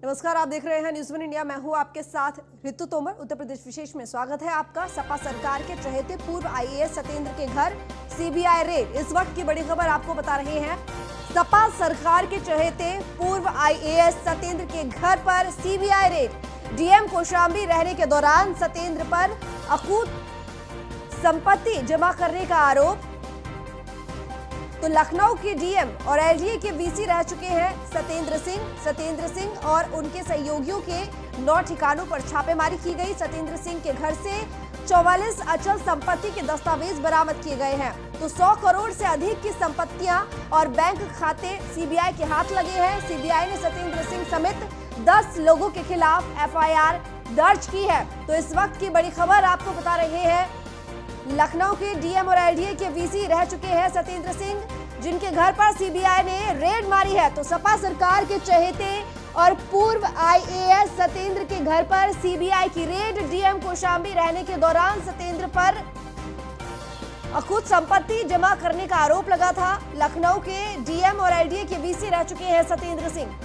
नमस्कार, आप देख रहे हैं न्यूज़ वन इंडिया। मैं हूं आपके साथ ऋतु तोमर। उत्तर प्रदेश विशेष में स्वागत है आपका। सपा सरकार के चहेते पूर्व आईएएस सतेंद्र के घर सीबीआई रेड। इस वक्त की बड़ी खबर आपको बता रहे हैं। सपा सरकार के चहेते पूर्व आईएएस सतेंद्र के घर पर सीबीआई रेड। डीएम कौशाम्बी रहने के दौरान सतेंद्र पर अकूत संपत्ति जमा करने का आरोप। तो लखनऊ के डीएम और एलडीए के वीसी रह चुके हैं सतेंद्र सिंह और उनके सहयोगियों के 9 ठिकानों पर छापेमारी की गई। सतेंद्र सिंह के घर से 44 अचल संपत्ति के दस्तावेज बरामद किए गए हैं। तो 100 करोड़ से अधिक की संपत्तियां और बैंक खाते सीबीआई के हाथ लगे हैं। सीबीआई ने सतेंद्र सिंह समेत 10 लोगों के खिलाफ एफआईआर दर्ज की है। तो इस वक्त की बड़ी खबर आपको बता रहे हैं, लखनऊ के डीएम और एलडीए के वीसी रह चुके हैं सतेंद्र सिंह, जिनके घर पर सीबीआई ने रेड मारी है। तो सपा सरकार के चहेते और पूर्व आईएएस सतेंद्र के घर पर सीबीआई की रेड। डीएम कौशाम्बी रहने के दौरान सतेंद्र पर अकूत संपत्ति जमा करने का आरोप लगा था। लखनऊ के डीएम और एलडीए के वीसी रह चुके हैं सतेंद्र सिंह।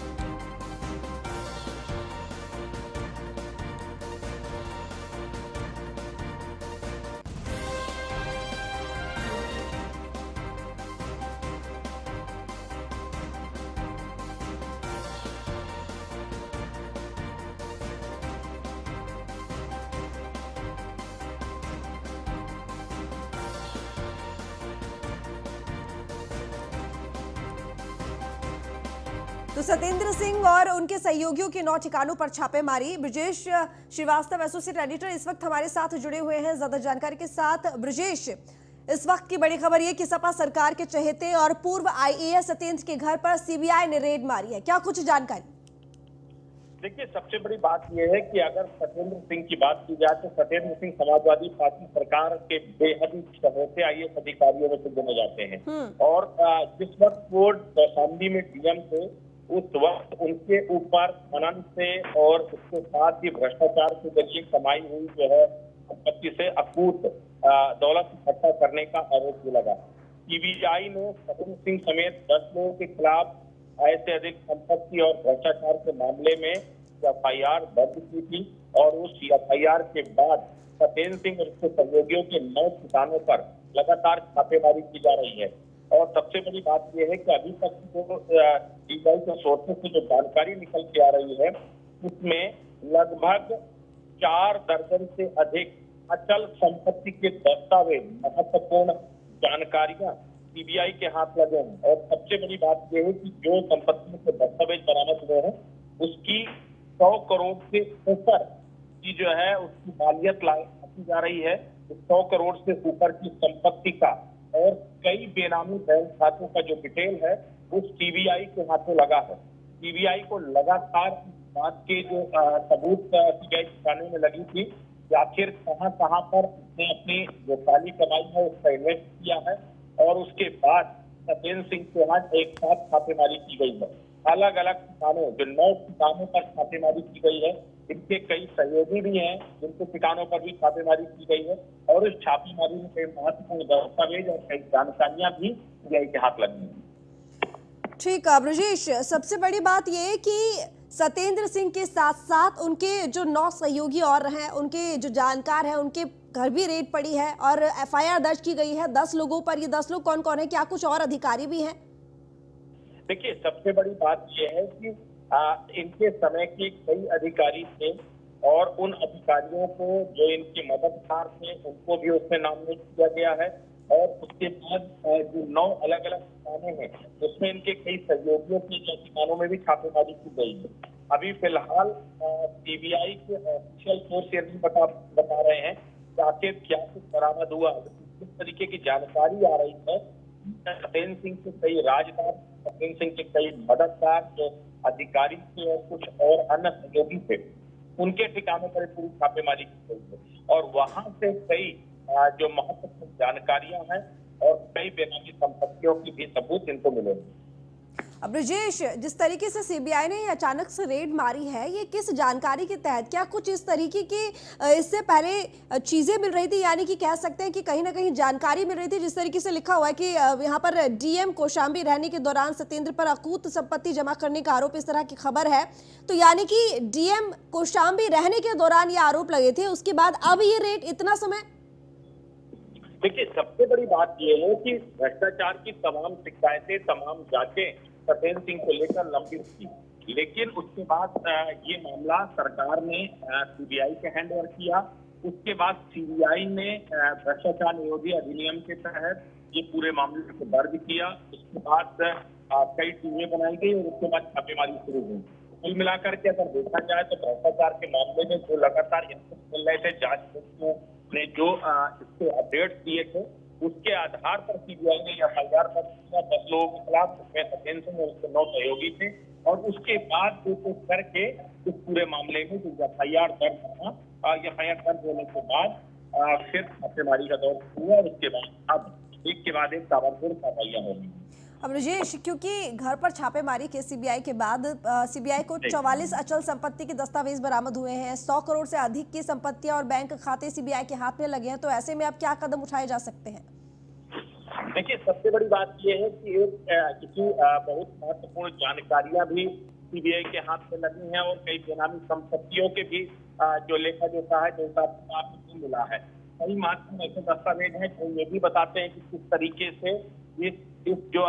तो सतेंद्र सिंह और उनके सहयोगियों के 9 ठिकानों पर छापेमारी। ब्रजेश श्रीवास्तव एसोसिएट एडिटर इस वक्त हमारे साथ जुड़े हुए हैं ज्यादा जानकारी के साथ। ब्रजेश, इस वक्त की बड़ी खबर ये कि सपा सरकार के चहेते और पूर्व आईएएस सतेंद्र के घर पर सीबीआई ने रेड मारी है, क्या कुछ जानकारी? देखिए, सबसे बड़ी बात यह है कि अगर सतेंद्र सिंह की बात की जाए तो सतेंद्र सिंह समाजवादी पार्टी सरकार के बेहद ही चहेते आईएएस अधिकारियों में से गिने जाते हैं। और जिस वक्त वो कौशाम्बी में डीएम थे, उस वक्त उनके ऊपर मनन से और उसके साथ ही भ्रष्टाचार के जरिए कमाई हुई जो है संपत्ति से अकूत दौलत इकट्ठा करने का आरोप भी लगा। सीबीआई ने सतेंद्र सिंह समेत 10 लोगों के खिलाफ आय से अधिक संपत्ति और भ्रष्टाचार के मामले में एफआईआर दर्ज की थी। और उस एफआईआर के बाद सतेंद्र सिंह और उसके सहयोगियों के 9 ठिकानों पर लगातार छापेमारी की जा रही है। और सबसे बड़ी बात यह है कि अभी तक जो सीबीआई के सोर्सेस से जो जानकारी निकल के आ रही है, उसमें लगभग 4 दर्जन से अधिक अचल संपत्ति के दस्तावेज, महत्वपूर्ण जानकारियां सीबीआई के हाथ लगे हैं। और सबसे बड़ी बात यह है कि जो संपत्तियों के दस्तावेज बरामद हुए हैं, उसकी 100 करोड़ से ऊपर की जो है उसकी मालियत लाई जा रही है। 100 करोड़ से ऊपर की संपत्ति का और कई बेनामी बैंक खातों का जो डिटेल है वो सीबीआई के हाथों लगा है। सीबीआई को लगातार बात के जो सबूत सीबीआई ठिकाने में लगी थी कि आखिर कहां पर उसने अपनी जो काली कमाई है उसका इन्वेस्ट किया है। और उसके बाद सतेंद्र सिंह के यहाँ एक साथ छापेमारी की गई है। अलग अलग ठिकानों, जो 9 ठिकानों पर छापेमारी की गई है, इनके कई सहयोगी भी हैं जिनके ठिकानों पर भी छापेमारी की गई है। और इस छापेमारी में कई महत्वपूर्ण दस्तावेज और कई जानकारियां भी सीबीआई के हाथ लगी हैं। ठीक है ब्रजेश, सबसे बड़ी बात ये है कि सतेंद्र सिंह के साथ साथ उनके जो 9 सहयोगी और हैं, उनके जो जानकार हैं, उनके घर भी रेड पड़ी है और एफआईआर दर्ज की गई है 10 लोगों पर। ये 10 लोग कौन कौन है? क्या कुछ और अधिकारी भी हैं? देखिए, सबसे बड़ी बात यह है कि इनके समय के कई अधिकारी थे और उन अधिकारियों को जो इनके मददगार थे उनको भी उसमें नामिनेट किया गया है। और उसके बाद जो 9 अलग अलग ठिकाने हैं उसमें इनके कई सहयोगियों के ठिकानों में भी छापेमारी की गई है। अभी फिलहाल सीबीआई के ऑफिशियल सोर्स ये नहीं बता रहे हैं कि आखिर क्या कुछ बरामद हुआ। किस तरीके की जानकारी आ रही है, सतेंद्र सिंह के कई राजदार, सतेंद्र सिंह के कई मददगार जो अधिकारी थे और कुछ और अन्य सहयोगी थे, उनके ठिकानों पर पूरी छापेमारी की गई है। और वहां से कई जो महत्वपूर्ण जानकारियां हैं और कई बेनामी संपत्तियों की भी सबूत इनको मिले। ब्रजेश, जिस तरीके से सीबीआई ने अचानक से रेड मारी है, ये किस जानकारी के तहत, क्या कुछ इस तरीके की इससे पहले चीजें मिल रही थी, यानी कि कह सकते हैं कि कहीं ना कहीं जानकारी मिल रही थी? जिस तरीके से लिखा हुआ है कि यहाँ पर डीएम कौशाम्बी रहने के दौरान सत्येंद्र पर अकूत संपत्ति जमा करने का आरोप, इस तरह की खबर है। तो यानी कि डीएम कौशाम्बी रहने के दौरान ये आरोप लगे थे, उसके बाद अब ये रेड इतना समय? देखिए, सबसे बड़ी बात यह है कि भ्रष्टाचार की तमाम शिकायतें, तमाम जांचें सत्येंद्र सिंह को लेकर लंबित थी, लेकिन उसके बाद ये मामला सरकार ने सीबीआई के हैंड ओवर किया। उसके बाद सीबीआई ने भ्रष्टाचार निरोधी अधिनियम के तहत ये पूरे मामले को दर्ज किया। उसके बाद कई टीमें बनाई गई और उसके बाद छापेमारी शुरू हुई। कुल मिलाकर के अगर देखा जाए तो भ्रष्टाचार के मामले में जो लगातार इनपुट मिल रहे थे, जांच ने जो इसके अपडेट्स दिए थे, उसके आधार पर सीबीआई ने एफआईआर दर्ज किया 10 लोगों के खिलाफ, जिसमें सत्येंद्र सिंह और उसके 9 सहयोगी थे। और उसके बाद एक करके इस पूरे मामले में जो एफआईआर दर्ज हुआ, एफआईआर दर्ज होने के बाद फिर छापेमारी का दौर शुरू हुआ और उसके बाद अब एक के बाद एक ताबड़तोड़ कार्रवाइयां हो रही हैं। अब ब्रजेश, क्योंकि घर पर छापेमारी के सीबीआई के बाद सीबीआई को 44 अचल संपत्ति के दस्तावेज बरामद हुए हैं, 100 करोड़ से अधिक की संपत्तियां और बैंक खाते सीबीआई के हाथ में लगे हैं, तो ऐसे में अब क्या कदम उठाए जा सकते हैं? देखिए, सबसे बड़ी बात यह है कि किसी बहुत महत्वपूर्ण जानकारियां भी सीबीआई के हाथ में लगी हैं और कई बेनामी संपत्तियों के भी जो लेखा जोखा है, जो हिसाब मिला है। कई महत्वपूर्ण ऐसे दस्तावेज हैं जो ये भी बताते हैं कि किस तरीके से इस जो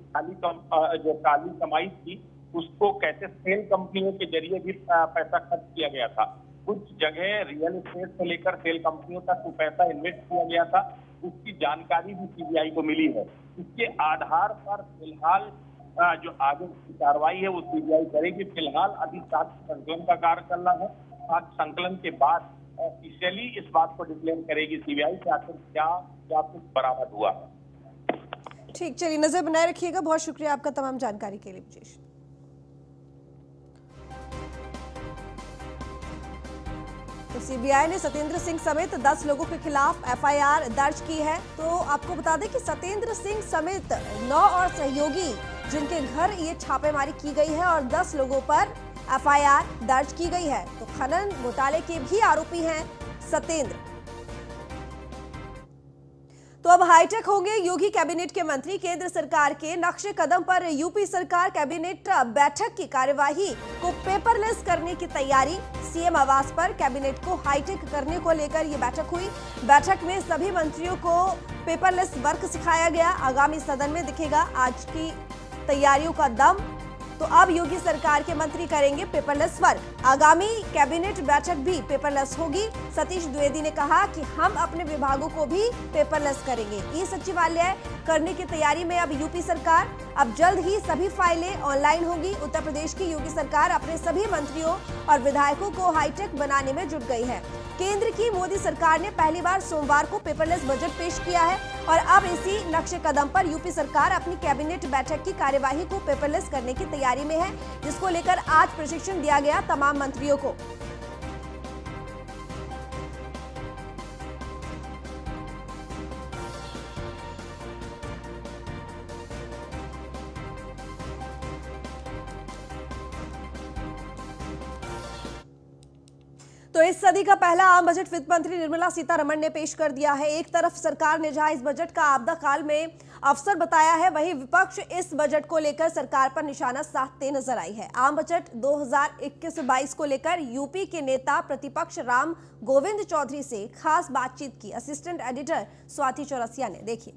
काली कमाई थी, उसको कैसे सेल कंपनियों के जरिए भी पैसा खर्च किया गया था। कुछ जगह रियल एस्टेट से लेकर सेल कंपनियों तक वो पैसा इन्वेस्ट किया गया था, उसकी जानकारी भी सीबीआई को मिली है। इसके आधार पर फिलहाल जो आगे की कार्रवाई है वो सीबीआई करेगी। फिलहाल अभी साक्ष्य संकलन का कार्य चल रहा है। साक्ष्य संकलन के बाद ऑफिशियली इस बात को डिक्लेयर करेगी सीबीआई कि आखिर क्या कुछ बरामद हुआ है। ठीक, चलिए, नजर बनाए रखिएगा। बहुत शुक्रिया आपका तमाम जानकारी के लिए ब्रजेश। तो सीबीआई ने सत्येंद्र सिंह समेत 10 लोगों के खिलाफ एफआईआर दर्ज की है। तो आपको बता दें कि सत्येंद्र सिंह समेत 9 और सहयोगी जिनके घर ये छापेमारी की गई है और 10 लोगों पर एफआईआर दर्ज की गई है। तो खनन घोटाले के भी आरोपी हैं सत्येंद्र। तो अब हाईटेक होंगे योगी कैबिनेट के मंत्री। केंद्र सरकार के नक्शे कदम पर यूपी सरकार कैबिनेट बैठक की कार्यवाही को पेपरलेस करने की तैयारी। सीएम आवास पर कैबिनेट को हाईटेक करने को लेकर ये बैठक हुई। बैठक में सभी मंत्रियों को पेपरलेस वर्क सिखाया गया। आगामी सदन में दिखेगा आज की तैयारियों का दम। तो अब योगी सरकार के मंत्री करेंगे पेपरलेस वर्क। आगामी कैबिनेट बैठक भी पेपरलेस होगी। सतीश द्विवेदी ने कहा कि हम अपने विभागों को भी पेपरलेस करेंगे। ई सचिवालय करने की तैयारी में अब यूपी सरकार। अब जल्द ही सभी फाइलें ऑनलाइन होगी। उत्तर प्रदेश की योगी सरकार अपने सभी मंत्रियों और विधायकों को हाईटेक बनाने में जुट गई है। केंद्र की मोदी सरकार ने पहली बार सोमवार को पेपरलेस बजट पेश किया है और अब इसी नक्शे कदम पर यूपी सरकार अपनी कैबिनेट बैठक की कार्यवाही को पेपरलेस करने की तैयारी में है, जिसको लेकर आज प्रशिक्षण दिया गया तमाम मंत्रियों को। तो इस सदी का पहला आम बजट वित्त मंत्री निर्मला सीतारमण ने पेश कर दिया है। एक तरफ सरकार ने जहां इस बजट का आपदा काल में अवसर बताया है, वहीं विपक्ष इस बजट को लेकर सरकार पर निशाना साधते नजर आई है। आम बजट 2021-22 को लेकर यूपी के नेता प्रतिपक्ष राम गोविंद चौधरी से खास बातचीत की असिस्टेंट एडिटर स्वाति चौरसिया ने। देखिए,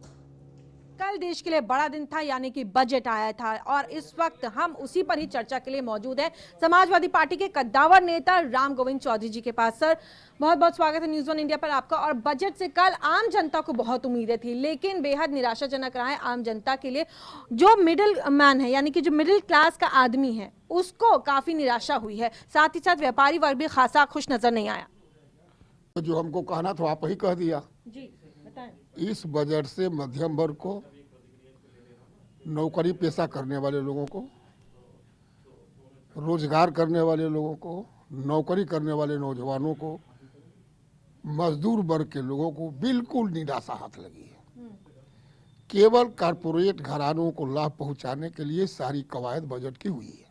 कल देश के लिए बड़ा दिन था, यानी कि बजट आया था और इस वक्त हम उसी पर ही चर्चा के लिए मौजूद हैं समाजवादी पार्टी के कद्दावर नेता राम गोविंद चौधरी जी के पास। सर, बहुत बहुत स्वागत है न्यूज़ वन इंडिया पर आपका। और बजट से कल आम जनता को बहुत उम्मीदें थी, लेकिन बेहद निराशाजनक रहा है आम जनता के लिए। जो मिडिल मैन है, यानी कि जो मिडिल क्लास का आदमी है, उसको काफी निराशा हुई है। साथ ही साथ व्यापारी वर्ग भी खासा खुश नजर नहीं आया। जो हमको कहना था आप ही कह दिया जी, बताएं। इस बजट से मध्यम वर्ग को, नौकरी पेशा करने वाले लोगों को, रोजगार करने वाले लोगों को, नौकरी करने वाले नौजवानों को, मजदूर वर्ग के लोगों को बिल्कुल निराशा हाथ लगी है। केवल कारपोरेट घरानों को लाभ पहुंचाने के लिए सारी कवायद बजट की हुई है।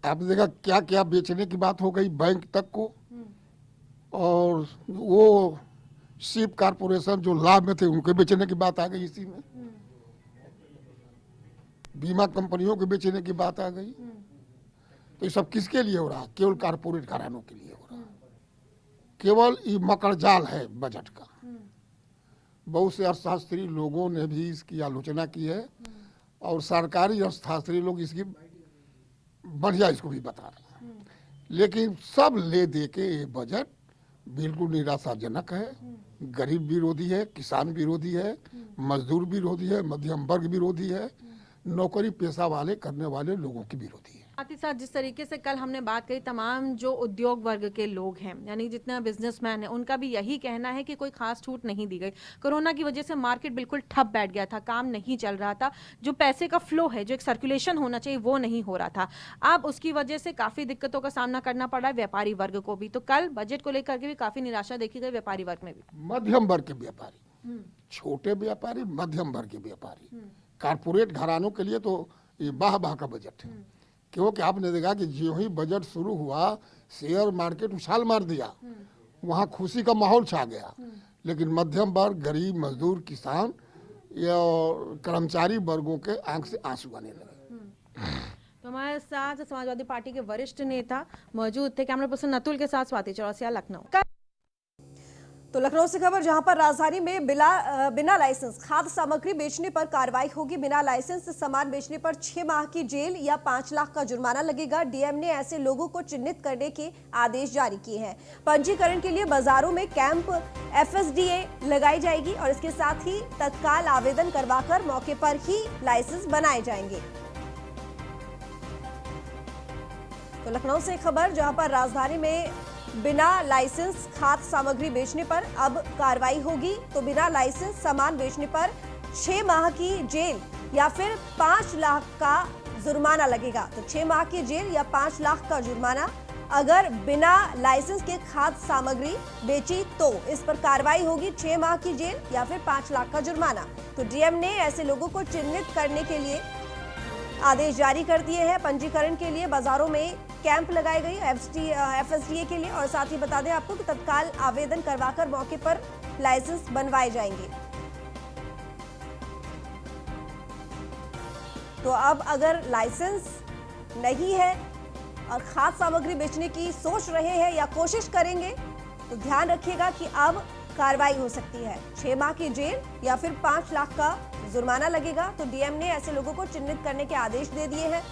आपने देखा क्या क्या बेचने की बात हो गई बैंक तक को, और वो शिप कारपोरेशन जो लाभ में थे उनके बेचने की बात आ गई इसी में, बीमा कंपनियों के बेचने की बात आ गई। तो ये सब किसके लिए हो रहा है? केवल कारपोरेट घरानों के लिए हो रहा है। केवल ये मकड़जाल है बजट का। बहुत से अर्थशास्त्री लोगों ने भी इसकी आलोचना की है और सरकारी अर्थशास्त्री लोग इसकी बढ़िया इसको भी बता रहे हैं, लेकिन सब ले दे के ये बजट बिल्कुल निराशाजनक है। गरीब विरोधी है, किसान विरोधी है, मजदूर विरोधी है, मध्यम वर्ग विरोधी है, नौकरी पेशा वाले करने वाले लोगों की विरोधी है। साथ ही साथ जिस तरीके से कल हमने बात करी, तमाम जो उद्योग वर्ग के लोग हैं, यानी जितना बिजनेसमैन है, उनका भी यही कहना है कि कोई खास छूट नहीं दी गई। कोरोना की वजह से मार्केट बिल्कुल ठप बैठ गया था, काम नहीं चल रहा था, जो पैसे का फ्लो है, जो एक सर्कुलेशन होना चाहिए, वो नहीं हो रहा था। अब उसकी वजह से काफी दिक्कतों का सामना करना पड़ा है व्यापारी वर्ग को भी। तो कल बजट को लेकर के भी काफी निराशा देखी गई व्यापारी वर्ग में भी। मध्यम वर्ग के व्यापारी, छोटे व्यापारी, मध्यम वर्ग के व्यापारी, कारपोरेट घरानों के लिए तो ये बाह का बजट है। क्योंकि आपने देखा कि जो ही बजट शुरू हुआ शेयर मार्केट उछाल मार दिया, वहाँ खुशी का माहौल छा गया, लेकिन मध्यम वर्ग, गरीब, मजदूर, किसान या कर्मचारी वर्गों के आंख से आंसू आने लगे। तो हमारे साथ समाजवादी पार्टी के वरिष्ठ नेता मौजूद थे। कैमरा पर्सन अतुल के साथ स्वाति चौरसिया, लखनऊ। तो लखनऊ से खबर, जहां पर राजधानी में बिना लाइसेंस खाद्य सामग्री बेचने पर कार्रवाई होगी। बिना लाइसेंस सामान बेचने पर 6 माह की जेल या 5 लाख का जुर्माना लगेगा। डीएम ने ऐसे लोगों को चिन्हित करने के आदेश जारी किए हैं। पंजीकरण के लिए बाजारों में कैंप FSDA लगाई जाएगी और इसके साथ ही तत्काल आवेदन करवाकर मौके पर ही लाइसेंस बनाए जाएंगे। तो लखनऊ से खबर, जहां पर राजधानी में बिना लाइसेंस खाद्य सामग्री बेचने पर अब कार्रवाई होगी। तो बिना लाइसेंस सामान बेचने पर 6 माह की जेल या फिर 5 लाख का जुर्माना लगेगा। तो 6 माह की जेल या 5 लाख का जुर्माना अगर बिना लाइसेंस के खाद्य सामग्री बेची तो इस पर कार्रवाई होगी। 6 माह की जेल या फिर 5 लाख का जुर्माना। तो डीएम ने ऐसे लोगों को चिन्हित करने के लिए आदेश जारी कर दिए हैं। पंजीकरण के लिए बाजारों में कैंप लगाई गई FSDA के लिए, और साथ ही बता दें आपको कि तत्काल आवेदन करवाकर मौके पर लाइसेंस बनवाए जाएंगे। तो अब अगर लाइसेंस नहीं है और खाद्य सामग्री बेचने की सोच रहे हैं या कोशिश करेंगे तो ध्यान रखिएगा कि अब कार्रवाई हो सकती है। 6 माह की जेल या फिर 5 लाख का जुर्माना लगेगा। तो डीएम ने ऐसे लोगों को चिन्हित करने के आदेश दे दिए हैं।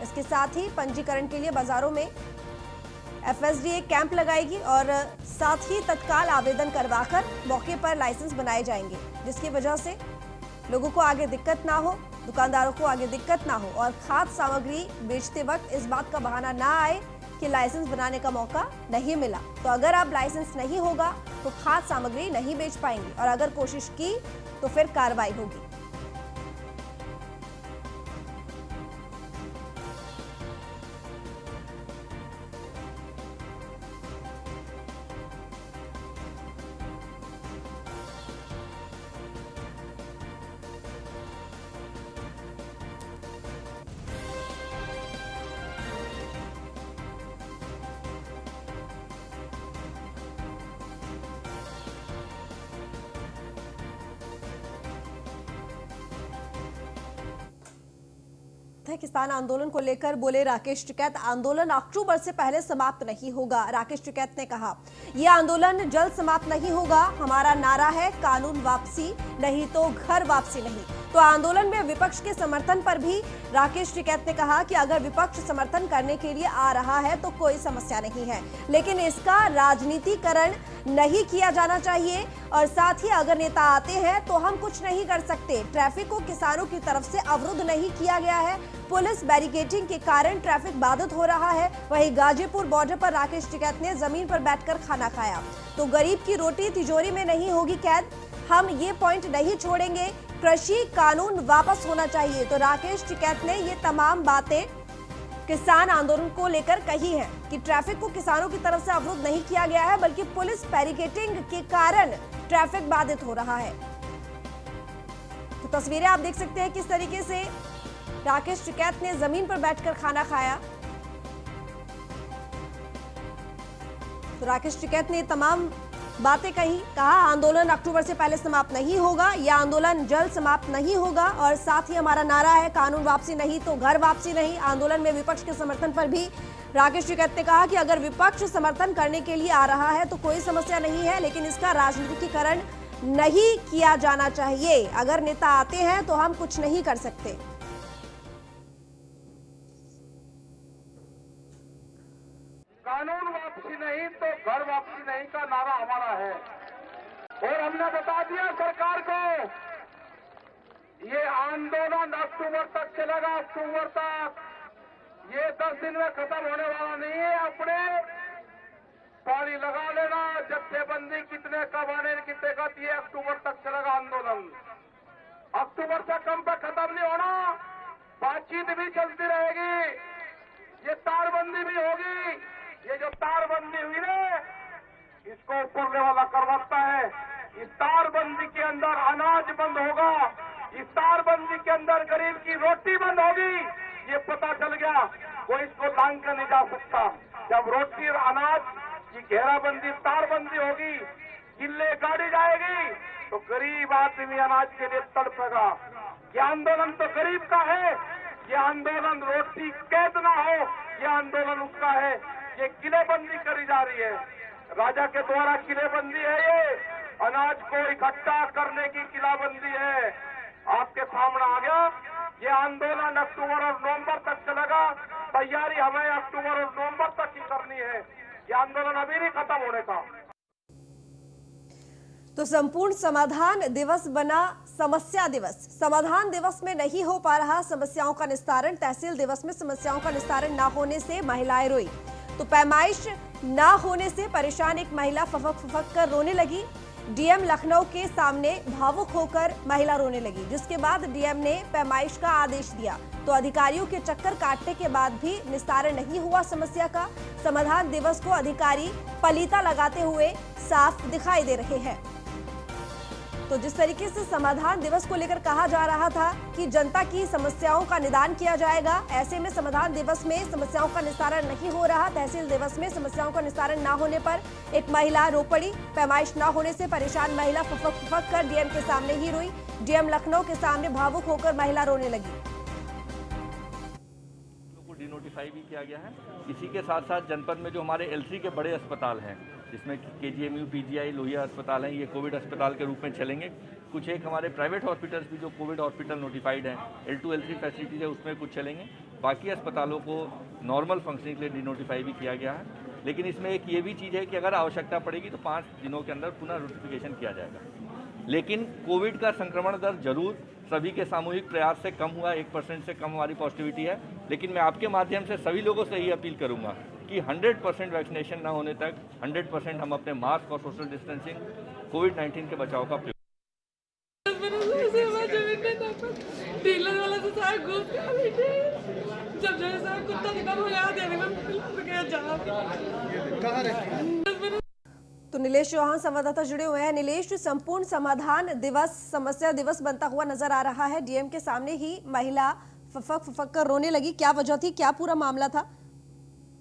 इसके साथ ही पंजीकरण के लिए बाजारों में FSDA कैंप लगाएगी और साथ ही तत्काल आवेदन करवाकर मौके पर लाइसेंस बनाए जाएंगे, जिसकी वजह से लोगों को आगे दिक्कत ना हो, दुकानदारों को आगे दिक्कत ना हो और खाद्य सामग्री बेचते वक्त इस बात का बहाना ना आए कि लाइसेंस बनाने का मौका नहीं मिला। तो अगर अब लाइसेंस नहीं होगा तो खाद्य सामग्री नहीं बेच पाएंगे और अगर कोशिश की तो फिर कार्रवाई होगी। किसान आंदोलन को लेकर बोले राकेश टिकैत, आंदोलन अक्टूबर से पहले समाप्त नहीं होगा। राकेश टिकैत ने कहा यह आंदोलन जल्द समाप्त नहीं होगा। हमारा नारा है कानून वापसी, नहीं तो घर वापसी नहीं। तो आंदोलन में विपक्ष के समर्थन पर भी राकेश टिकैत ने कहा कि अगर विपक्ष समर्थन करने के लिए आ रहा है तो कोई समस्या नहीं है, लेकिन इसका राजनीतिकरण नहीं किया जाना चाहिए और साथ ही अगर नेता आते हैं तो हम कुछ नहीं कर सकते। ट्रैफिक को किसानों की तरफ से अवरुद्ध नहीं किया गया है, पुलिस बैरिकेडिंग के कारण ट्रैफिक बाधित हो रहा है। वहीं गाजीपुर बॉर्डर पर राकेश टिकैत ने जमीन पर बैठकर खाना खाया। तो गरीब की रोटी तिजोरी में नहीं होगी कैद, हम ये पॉइंट नहीं छोड़ेंगे। कृषि कानून वापस होना चाहिए। तो राकेश टिकैत ने ये तमाम बातें किसान आंदोलन को लेकर कही है कि ट्रैफिक को किसानों की तरफ से अवरुद्ध नहीं किया गया है, बल्कि पुलिस बैरिकेडिंग के कारण ट्रैफिक बाधित हो रहा है। तो तस्वीरें आप देख सकते हैं किस तरीके से राकेश टिकैत ने जमीन पर बैठकर खाना खाया। तो राकेश टिकैत ने तमाम बातें कहा आंदोलन अक्टूबर से पहले समाप्त नहीं होगा, यह आंदोलन जल्द समाप्त नहीं होगा और साथ ही हमारा नारा है कानून वापसी नहीं तो घर वापसी नहीं। आंदोलन में विपक्ष के समर्थन पर भी राकेश टिकैत ने कहा कि अगर विपक्ष समर्थन करने के लिए आ रहा है तो कोई समस्या नहीं है, लेकिन इसका राजनीतिकीकरण नहीं किया जाना चाहिए। अगर नेता आते हैं तो हम कुछ नहीं कर सकते। कानून वापसी नहीं तो घर वापसी नहीं का नारा हमारा है और हमने बता दिया सरकार को ये आंदोलन अक्टूबर तक चलेगा। अक्टूबर तक ये 10 दिन में खत्म होने वाला नहीं है। अपने पानी लगा लेना, जत्थेबंदी कितने कब आने कितने का, ये अक्टूबर तक चलेगा आंदोलन। अक्टूबर से कम पे खत्म नहीं होना। बातचीत भी चलती रहेगी, ये तारबंदी भी होगी। ये जो तारबंदी हुई ना, इसको ऊपर वाला करवाता है। इस तारबंदी के अंदर अनाज बंद होगा, इस तारबंदी के अंदर गरीब की रोटी बंद होगी। ये पता चल गया, कोई इसको लांग कर नहीं जा सकता। जब रोटी और अनाज की घेराबंदी तारबंदी होगी, किले गाड़ी जाएगी तो गरीब आदमी अनाज के लिए तड़पेगा। ये आंदोलन तो गरीब का है, ये आंदोलन रोटी कैद ना हो, ये आंदोलन उसका है। ये किलेबंदी करी जा रही है, राजा के द्वारा किलेबंदी है। ये अनाज को इकट्ठा करने की किलाबंदी है। आपके सामने आ गया। ये आंदोलन अक्टूबर और नवंबर तक चलेगा। तैयारी हमें अक्टूबर और नवंबर तक ही करनी है। ये आंदोलन अभी नहीं खत्म होने का। तो संपूर्ण समाधान दिवस बना समस्या दिवस। समाधान दिवस में नहीं हो पा रहा समस्याओं का निस्तारण। तहसील दिवस में समस्याओं का निस्तारण न होने से महिलाएं रोई। तो पैमाइश न होने से परेशान एक महिला फफक फफक कर रोने लगी। डीएम लखनऊ के सामने भावुक होकर महिला रोने लगी, जिसके बाद डीएम ने पैमाइश का आदेश दिया। तो अधिकारियों के चक्कर काटने के बाद भी निस्तारण नहीं हुआ समस्या का। समाधान दिवस को अधिकारी पलीता लगाते हुए साफ दिखाई दे रहे हैं। तो जिस तरीके से समाधान दिवस को लेकर कहा जा रहा था कि जनता की समस्याओं का निदान किया जाएगा, ऐसे में समाधान दिवस में समस्याओं का निस्तारण नहीं हो रहा। तहसील दिवस में समस्याओं का निस्तारण न होने पर एक महिला रो पड़ी। पैमाइश न होने से परेशान महिला फफक फफक कर डीएम के सामने ही रोई। डीएम लखनऊ के सामने भावुक होकर महिला रोने लगी। डिनोटिफाई भी किया गया है। इसी के साथ साथ जनपद में जो हमारे एलसी के बड़े अस्पताल हैं, जिसमें केजीएमयू, पीजीआई, लोहिया अस्पताल हैं, ये कोविड अस्पताल के रूप में चलेंगे। कुछ एक हमारे प्राइवेट हॉस्पिटल्स भी जो कोविड हॉस्पिटल नोटिफाइड हैं, L2 L3 फैसिलिटीज है, उसमें कुछ चलेंगे। बाकी अस्पतालों को नॉर्मल फंक्शनिंग के लिए डिनोटिफाई भी किया गया है। लेकिन इसमें एक ये भी चीज़ है कि अगर आवश्यकता पड़ेगी तो 5 दिनों के अंदर पुनः नोटिफिकेशन किया जाएगा। लेकिन कोविड का संक्रमण दर जरूर सभी के सामूहिक प्रयास से कम हुआ, 1% से कम हमारी पॉजिटिविटी है। लेकिन मैं आपके माध्यम से सभी लोगों से यही अपील करूंगा कि 100% वैक्सीनेशन ना होने तक 100% हम अपने मास्क और सोशल डिस्टेंसिंग, कोविड-19 के बचाव का डीलर वाला तो सारा घूस खा लेते। जब जैसे सारा कुत्ता खत्म हो गया देने में गया जा। तो नीलेश चौहान संवाददाता जुड़े हुए हैं। नीलेश, संपूर्ण समाधान दिवस समस्या दिवस बनता हुआ नजर आ रहा है। डीएम के सामने ही महिला फफक फफक कर रोने लगी, क्या वजह थी, क्या पूरा मामला था?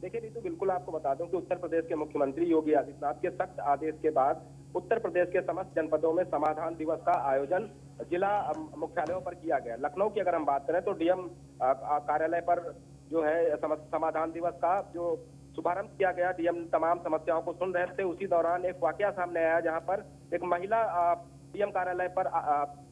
देखिए नीतू, बिल्कुल आपको बता दूं कि उत्तर प्रदेश के मुख्यमंत्री योगी आदित्यनाथ के सख्त आदेश के बाद उत्तर प्रदेश के समस्त जनपदों में समाधान दिवस का आयोजन जिला मुख्यालयों पर किया गया। लखनऊ की अगर हम बात करें तो डीएम कार्यालय पर जो है समाधान दिवस का जो शुभारंभ किया गया। डीएम तमाम समस्याओं को सुन रहे थे। उसी दौरान एक वाकया सामने आया जहां पर एक महिला डीएम कार्यालय पर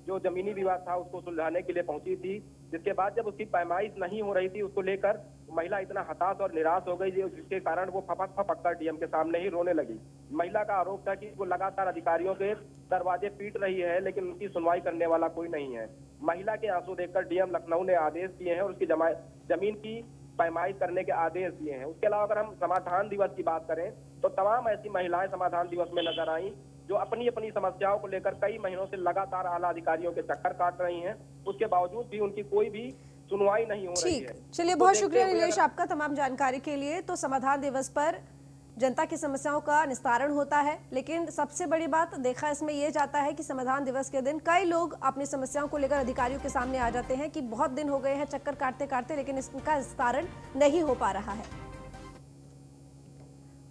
जो जमीनी विवाद था उसको सुलझाने के लिए पहुंची थी, जिसके बाद जब उसकी पैमाइश नहीं हो रही थी उसको लेकर महिला इतना हताश और निराश हो गई जिसके कारण वो फपक फपक कर डीएम के सामने ही रोने लगी। महिला का आरोप था कि वो लगातार अधिकारियों के दरवाजे पीट रही है लेकिन उनकी सुनवाई करने वाला कोई नहीं है। महिला के आंसू देखकर डीएम लखनऊ ने आदेश दिए हैं और उसकी जमीन की पैमाइश करने के आदेश दिए हैं। उसके अलावा अगर हम समाधान दिवस की बात करें तो तमाम ऐसी महिलाएं समाधान दिवस में नजर आई जो अपनी अपनी समस्याओं को लेकर कई महीनों से लगातार आला अधिकारियों के चक्कर काट रही हैं। उसके बावजूद भी उनकी कोई भी सुनवाई नहीं हो रही है। चलिए, बहुत शुक्रिया नीलेश आपका तमाम जानकारी के लिए। तो समाधान दिवस पर जनता की समस्याओं का निस्तारण होता है। लेकिन सबसे बड़ी बात देखा इसमें यह जाता है कि संविधान दिवस के दिन कई लोग अपनी समस्याओं को लेकर अधिकारियों के सामने आ जाते हैं कि बहुत दिन हो गए हैं चक्कर काटते काटते, लेकिन इसका निस्तारण नहीं हो पा रहा है।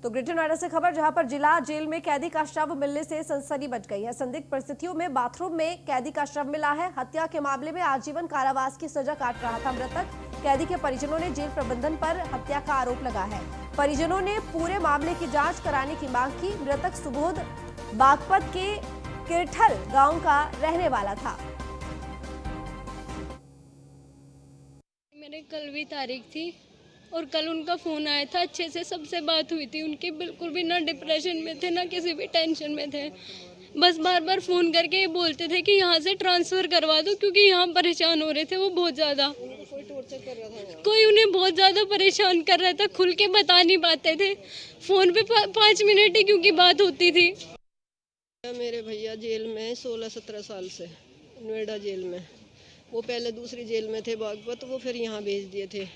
तो ग्रेटर नोएडा से खबर, जहां पर जिला जेल में कैदी का शव मिलने से सनसनी मच गई है। संदिग्ध परिस्थितियों में बाथरूम में कैदी का शव मिला है। हत्या के मामले में आजीवन कारावास की सजा काट रहा था मृतक। कैदी के परिजनों ने जेल प्रबंधन पर हत्या का आरोप लगा है। परिजनों ने पूरे मामले की जांच कराने की मांग की। मृतक सुबोध बागपत के किरठल गांव का रहने वाला था। मेरे कल भी तारीख थी और कल उनका फ़ोन आया था, अच्छे से सबसे बात हुई थी उनकी, बिल्कुल भी ना डिप्रेशन में थे ना किसी भी टेंशन में थे। बस बार बार फ़ोन करके ये बोलते थे कि यहाँ से ट्रांसफ़र करवा दो, क्योंकि यहाँ परेशान हो रहे थे वो बहुत ज़्यादा। कोई उन्हें बहुत ज़्यादा परेशान कर रहा था, खुल के बता नहीं पाते थे। फ़ोन पे 5 मिनट ही क्योंकि बात होती थी। मेरे भैया जेल में 16-17 साल से नोएडा जेल में, वो पहले दूसरी जेल में थे बागपत, वो फिर यहाँ भेज दिए थे।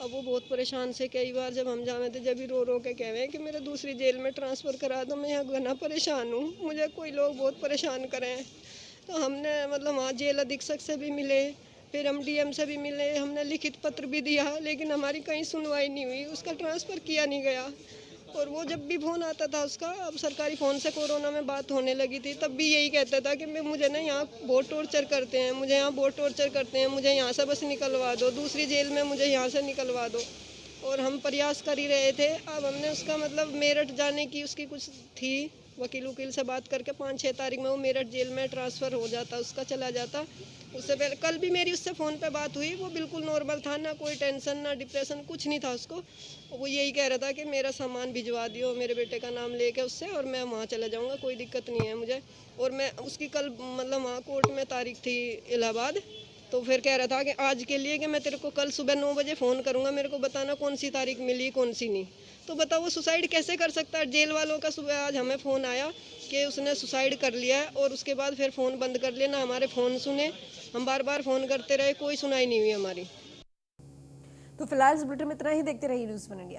अब वो बहुत परेशान से, कई बार जब हम जावे थे जब भी रो रो के कह रहे हैं कि मेरे दूसरी जेल में ट्रांसफ़र करा दो, मैं यहाँ घना परेशान हूँ, मुझे कोई लोग बहुत परेशान करें। तो हमने मतलब वहाँ जेल अधीक्षक से भी मिले, फिर हम डीएम से भी मिले, हमने लिखित पत्र भी दिया, लेकिन हमारी कहीं सुनवाई नहीं हुई, उसका ट्रांसफ़र किया नहीं गया। और वो जब भी फ़ोन आता था उसका, अब सरकारी फ़ोन से कोरोना में बात होने लगी थी, तब भी यही कहता था कि मुझे ना यहाँ बहुत टॉर्चर करते हैं, मुझे यहाँ बहुत टॉर्चर करते हैं, मुझे यहाँ से बस निकलवा दो, दूसरी जेल में मुझे यहाँ से निकलवा दो। और हम प्रयास कर ही रहे थे। अब हमने उसका मतलब मेरठ जाने की उसकी कुछ थी, वकील से बात करके 5-6 तारीख में वो मेरठ जेल में ट्रांसफ़र हो जाता, उसका चला जाता। उससे पहले कल भी मेरी उससे फ़ोन पे बात हुई, वो बिल्कुल नॉर्मल था, ना कोई टेंशन ना डिप्रेशन, कुछ नहीं था उसको। वो यही कह रहा था कि मेरा सामान भिजवा दियो, मेरे बेटे का नाम लेके उससे, और मैं वहाँ चला जाऊँगा, कोई दिक्कत नहीं है मुझे। और मैं उसकी कल मतलब वहाँ कोर्ट में तारीख थी इलाहाबाद, तो फिर कह रहा था कि आज के लिए कि मैं तेरे को कल सुबह 9 बजे फ़ोन करूँगा, मेरे को बताना कौन सी तारीख मिली कौन सी नहीं। तो बताओ वो सुसाइड कैसे कर सकता है? जेल वालों का सुबह आज हमें फ़ोन आया कि उसने सुसाइड कर लिया है, और उसके बाद फिर फ़ोन बंद कर लिया, ना हमारे फ़ोन सुने, हम बार बार फ़ोन करते रहे, कोई सुनाई नहीं हुई हमारी। तो फिलहाल इस बुलेटिन में इतना ही। देखते रहिए न्यूज़ 1 इंडिया।